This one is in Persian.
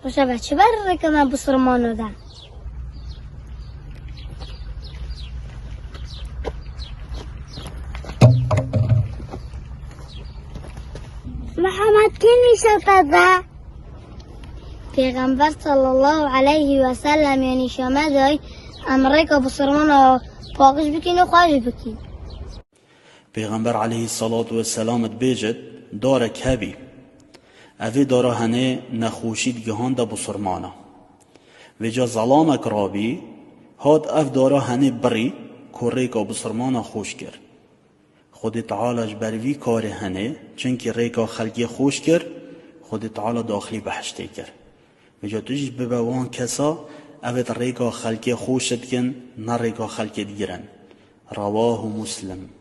باشه بچه برای که من بسرمان دادم. محمد کی میشه پیغمبر صلی الله علیه و سلم یعنی شما دای امریکا بسرمان پاکش بکین و خواهش بکین. پیغمبر علیه الصلاة والسلام بیجد داره کبی اوی داره هنه نخوشید گهان دا بسرمانا و جا ظلامک رابی هاد اف داره هنه بری که بسرمانا خوش کرد. خود تعالیش بروی کار هنه چنکه ریکا خلقی خوش کرد خود تعالی داخلی بحشته کرد و جا تجیش ببوان کسا اوید ریکا خلقی خوشت کن نه ریکا خلقی دیگرن. رواه مسلم.